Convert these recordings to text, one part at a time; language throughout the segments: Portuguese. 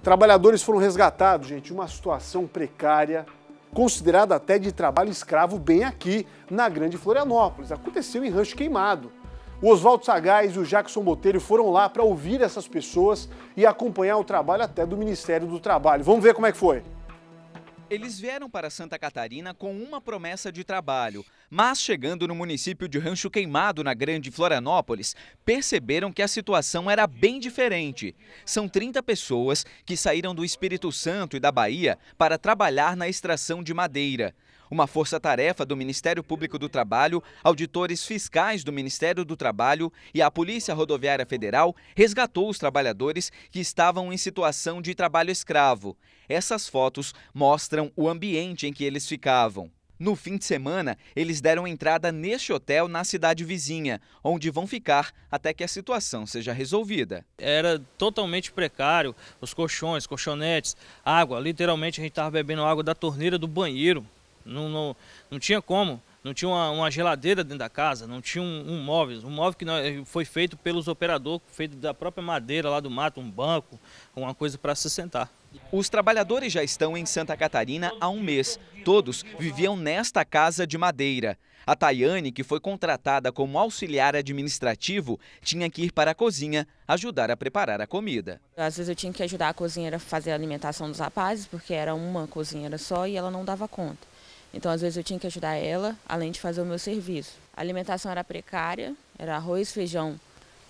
Trabalhadores foram resgatados, gente, em uma situação precária, considerada até de trabalho escravo, bem aqui na Grande Florianópolis. Aconteceu em Rancho Queimado. O Oswaldo Sagaz e o Jackson Botelho foram lá para ouvir essas pessoas e acompanhar o trabalho até do Ministério do Trabalho. Vamos ver como é que foi. Eles vieram para Santa Catarina com uma promessa de trabalho, mas chegando no município de Rancho Queimado, na Grande Florianópolis, perceberam que a situação era bem diferente. São 30 pessoas que saíram do Espírito Santo e da Bahia para trabalhar na extração de madeira. Uma força-tarefa do Ministério Público do Trabalho, auditores fiscais do Ministério do Trabalho e a Polícia Rodoviária Federal resgatou os trabalhadores que estavam em situação de trabalho escravo. Essas fotos mostram o ambiente em que eles ficavam. No fim de semana, eles deram entrada neste hotel na cidade vizinha, onde vão ficar até que a situação seja resolvida. Era totalmente precário, os colchões, colchonetes, água. Literalmente a gente estava bebendo água da torneira do banheiro. Não tinha como, não tinha uma geladeira dentro da casa, não tinha um móvel que foi feito pelos operadores, feito da própria madeira lá do mato, um banco, uma coisa para se sentar. Os trabalhadores já estão em Santa Catarina há um mês. Todos viviam nesta casa de madeira. A Tayane, que foi contratada como auxiliar administrativo, tinha que ir para a cozinha ajudar a preparar a comida. Às vezes eu tinha que ajudar a cozinheira a fazer a alimentação dos rapazes, porque era uma cozinheira só e ela não dava conta. Então, às vezes, eu tinha que ajudar ela, além de fazer o meu serviço. A alimentação era precária, era arroz, feijão,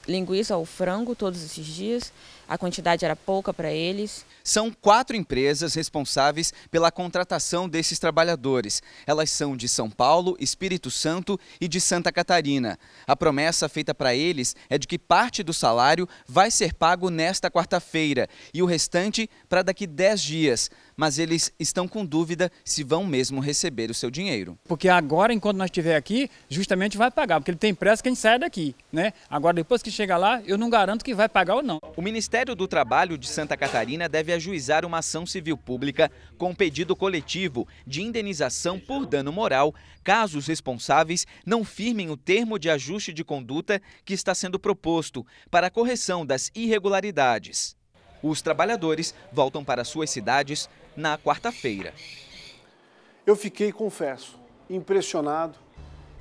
linguiça ou frango todos esses dias. A quantidade era pouca para eles. São 4 empresas responsáveis pela contratação desses trabalhadores. Elas são de São Paulo, Espírito Santo e de Santa Catarina. A promessa feita para eles é de que parte do salário vai ser pago nesta quarta-feira e o restante para daqui 10 dias. Mas eles estão com dúvida se vão mesmo receber o seu dinheiro. Porque agora, enquanto nós estiver aqui, justamente vai pagar, porque ele tem pressa que a gente saia daqui, né? Agora, depois que chegar lá, eu não garanto que vai pagar ou não. O Ministério do Trabalho de Santa Catarina deve ajuizar uma ação civil pública com pedido coletivo de indenização por dano moral, caso os responsáveis não firmem o termo de ajuste de conduta que está sendo proposto para a correção das irregularidades. Os trabalhadores voltam para suas cidades na quarta-feira. Eu fiquei, confesso, impressionado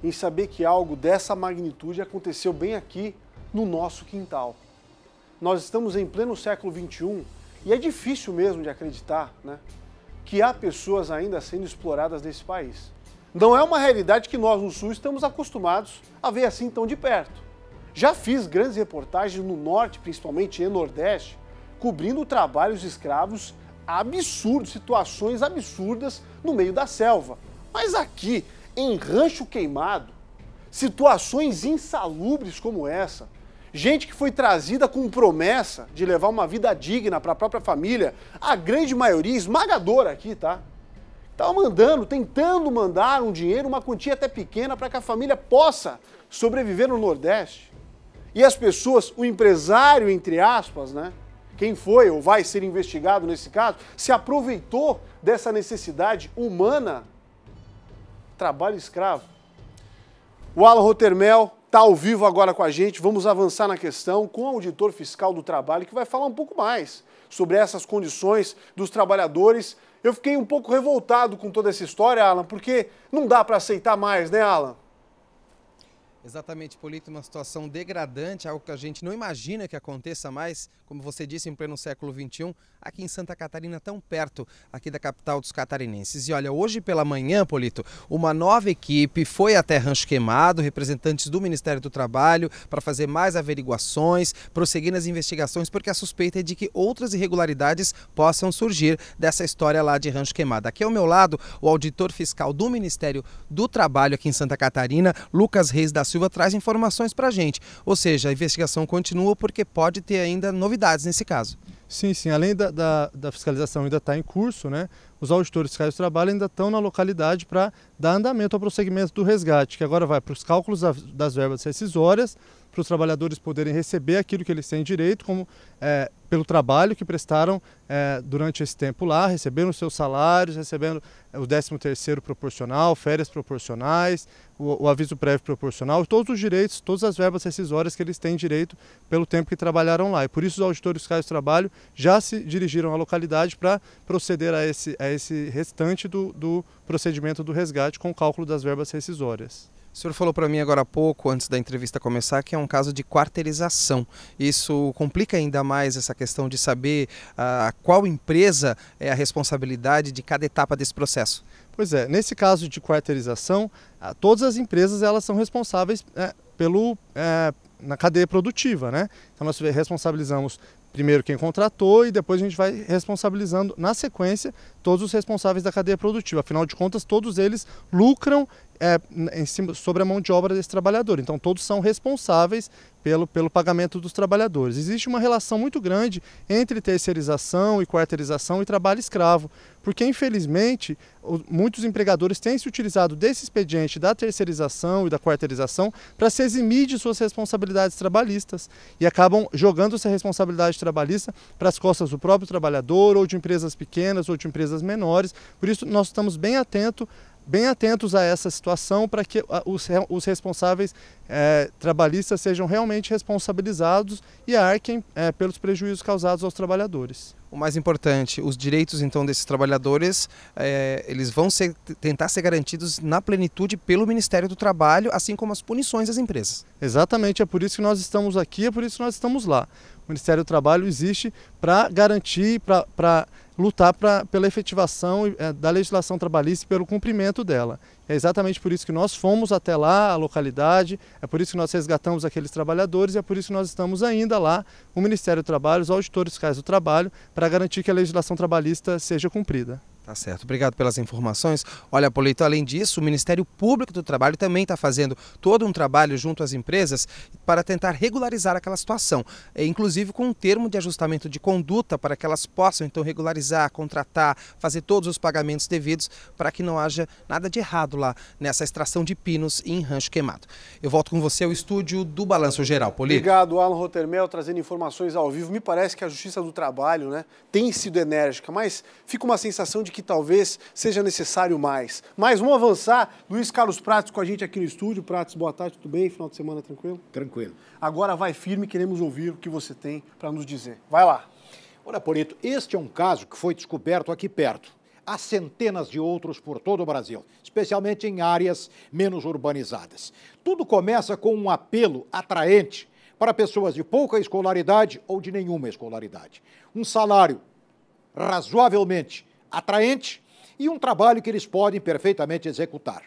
em saber que algo dessa magnitude aconteceu bem aqui no nosso quintal. Nós estamos em pleno século XXI e é difícil mesmo de acreditar, né, que há pessoas ainda sendo exploradas nesse país. Não é uma realidade que nós no Sul estamos acostumados a ver assim tão de perto. Já fiz grandes reportagens no Norte, principalmente e Nordeste, cobrindo trabalhos escravos absurdos, situações absurdas no meio da selva. Mas aqui, em Rancho Queimado, situações insalubres como essa, gente que foi trazida com promessa de levar uma vida digna para a própria família, a grande maioria esmagadora aqui, tá? Estava tentando mandar um dinheiro, uma quantia até pequena, para que a família possa sobreviver no Nordeste. E as pessoas, o empresário, entre aspas, né? Quem foi ou vai ser investigado nesse caso, se aproveitou dessa necessidade humana. Trabalho escravo. O Alan Rothermel está ao vivo agora com a gente. Vamos avançar na questão com o auditor fiscal do trabalho, que vai falar um pouco mais sobre essas condições dos trabalhadores. Eu fiquei um pouco revoltado com toda essa história, Alan, porque não dá para aceitar mais, né, Alan? Exatamente, Polito, uma situação degradante, algo que a gente não imagina que aconteça mais, como você disse, em pleno século XXI, aqui em Santa Catarina, tão perto aqui da capital dos catarinenses. E olha, hoje pela manhã, Polito, uma nova equipe foi até Rancho Queimado, representantes do Ministério do Trabalho, para fazer mais averiguações, prosseguir nas investigações, porque a suspeita é de que outras irregularidades possam surgir dessa história lá de Rancho Queimado. Aqui ao meu lado, o auditor fiscal do Ministério do Trabalho aqui em Santa Catarina, Lucas Reis da Silva, traz informações para a gente. Ou seja, a investigação continua porque pode ter ainda novidades nesse caso. Sim, além da fiscalização ainda está em curso, né? Os auditores fiscais do trabalho ainda estão na localidade para dar andamento ao prosseguimento do resgate, que agora vai para os cálculos das verbas rescisórias, para os trabalhadores poderem receber aquilo que eles têm direito, como pelo trabalho que prestaram durante esse tempo lá, recebendo os seus salários, recebendo o 13º proporcional, férias proporcionais, o aviso prévio proporcional, todos os direitos, todas as verbas rescisórias que eles têm direito pelo tempo que trabalharam lá. E por isso os auditores fiscais do trabalho já se dirigiram à localidade para proceder a esse restante do procedimento do resgate com o cálculo das verbas rescisórias. O senhor falou para mim agora há pouco, antes da entrevista começar, que é um caso de quarteirização. Isso complica ainda mais essa questão de saber qual empresa é a responsabilidade de cada etapa desse processo. Pois é, nesse caso de quarteirização, todas as empresas elas são responsáveis na cadeia produtiva, né? Então nós responsabilizamos primeiro quem contratou e depois a gente vai responsabilizando na sequência todos os responsáveis da cadeia produtiva. Afinal de contas, todos eles lucram sobre a mão de obra desse trabalhador. Então todos são responsáveis pelo pagamento dos trabalhadores. Existe uma relação muito grande entre terceirização e quarteirização e trabalho escravo, porque infelizmente muitos empregadores têm se utilizado desse expediente da terceirização e da quarteirização para se eximir de suas responsabilidades trabalhistas e acabam jogando essa responsabilidade trabalhista para as costas do próprio trabalhador ou de empresas pequenas ou de empresas menores. Por isso nós estamos bem atentos a essa situação para que os responsáveis trabalhistas sejam realmente responsabilizados e arquem pelos prejuízos causados aos trabalhadores. O mais importante, os direitos então desses trabalhadores, eles vão tentar ser garantidos na plenitude pelo Ministério do Trabalho, assim como as punições às empresas. Exatamente, é por isso que nós estamos aqui, é por isso que nós estamos lá. O Ministério do Trabalho existe para garantir, para lutar pela efetivação da legislação trabalhista e pelo cumprimento dela. É exatamente por isso que nós fomos até lá, a localidade, é por isso que nós resgatamos aqueles trabalhadores e é por isso que nós estamos ainda lá, o Ministério do Trabalho, os auditores fiscais do trabalho, para garantir que a legislação trabalhista seja cumprida. Tá certo, obrigado pelas informações. Olha, Polito, além disso, o Ministério Público do Trabalho também está fazendo todo um trabalho junto às empresas para tentar regularizar aquela situação, inclusive com um termo de ajustamento de conduta para que elas possam então regularizar, contratar, fazer todos os pagamentos devidos para que não haja nada de errado lá nessa extração de pinos em Rancho Queimado. Eu volto com você ao estúdio do Balanço Geral, Polito. Obrigado, Alan Rottermel, trazendo informações ao vivo. Me parece que a Justiça do Trabalho, né, tem sido enérgica, mas fica uma sensação de que talvez seja necessário mais. Mas vamos avançar. Luiz Carlos Prates com a gente aqui no estúdio. Prates, boa tarde, tudo bem? Final de semana tranquilo? Tranquilo. Agora vai firme, queremos ouvir o que você tem para nos dizer. Vai lá. Olha, Polito, este é um caso que foi descoberto aqui perto. Há centenas de outros por todo o Brasil, especialmente em áreas menos urbanizadas. Tudo começa com um apelo atraente para pessoas de pouca escolaridade ou de nenhuma escolaridade. Um salário razoavelmente atraente e um trabalho que eles podem perfeitamente executar.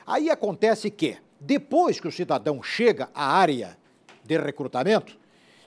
Aí acontece que, depois que o cidadão chega à área de recrutamento,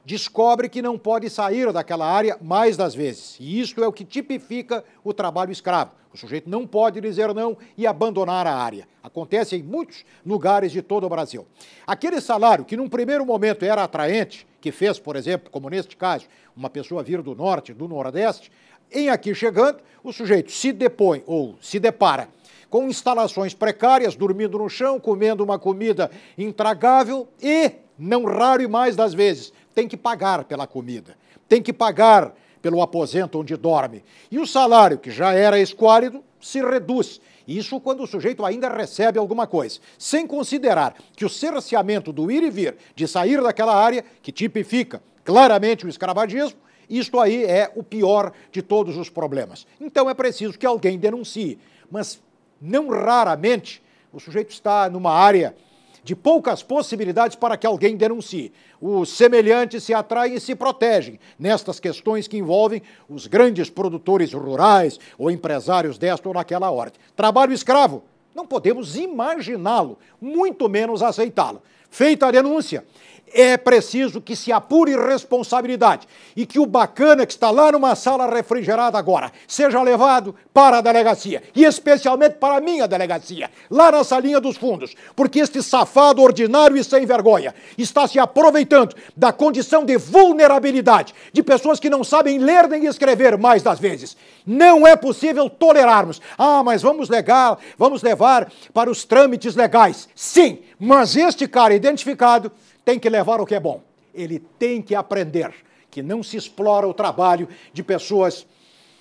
descobre que não pode sair daquela área mais das vezes. E isto é o que tipifica o trabalho escravo. O sujeito não pode dizer não e abandonar a área. Acontece em muitos lugares de todo o Brasil. Aquele salário que num primeiro momento era atraente, que fez, por exemplo, como neste caso, uma pessoa vir do norte, do nordeste, em aqui chegando, o sujeito se depõe ou se depara com instalações precárias, dormindo no chão, comendo uma comida intragável e, não raro e mais das vezes, tem que pagar pela comida, tem que pagar pelo aposento onde dorme. E o salário, que já era esquálido, se reduz. Isso quando o sujeito ainda recebe alguma coisa. Sem considerar que o cerceamento do ir e vir, de sair daquela área, que tipifica claramente o escravagismo, isto aí é o pior de todos os problemas. Então é preciso que alguém denuncie. Mas, não raramente, o sujeito está numa área de poucas possibilidades para que alguém denuncie. Os semelhantes se atraem e se protegem nestas questões que envolvem os grandes produtores rurais ou empresários desta ou naquela ordem. Trabalho escravo, não podemos imaginá-lo, muito menos aceitá-lo. Feita a denúncia, é preciso que se apure responsabilidade e que o bacana que está lá numa sala refrigerada agora seja levado para a delegacia, e especialmente para a minha delegacia, lá na salinha dos fundos, porque este safado ordinário e sem vergonha está se aproveitando da condição de vulnerabilidade de pessoas que não sabem ler nem escrever mais das vezes. Não é possível tolerarmos. Ah, mas vamos levar para os trâmites legais. Sim, mas este cara identificado tem que levar o que é bom. Ele tem que aprender que não se explora o trabalho de pessoas,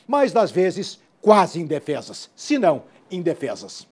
mais das vezes, quase indefesas, se não indefesas.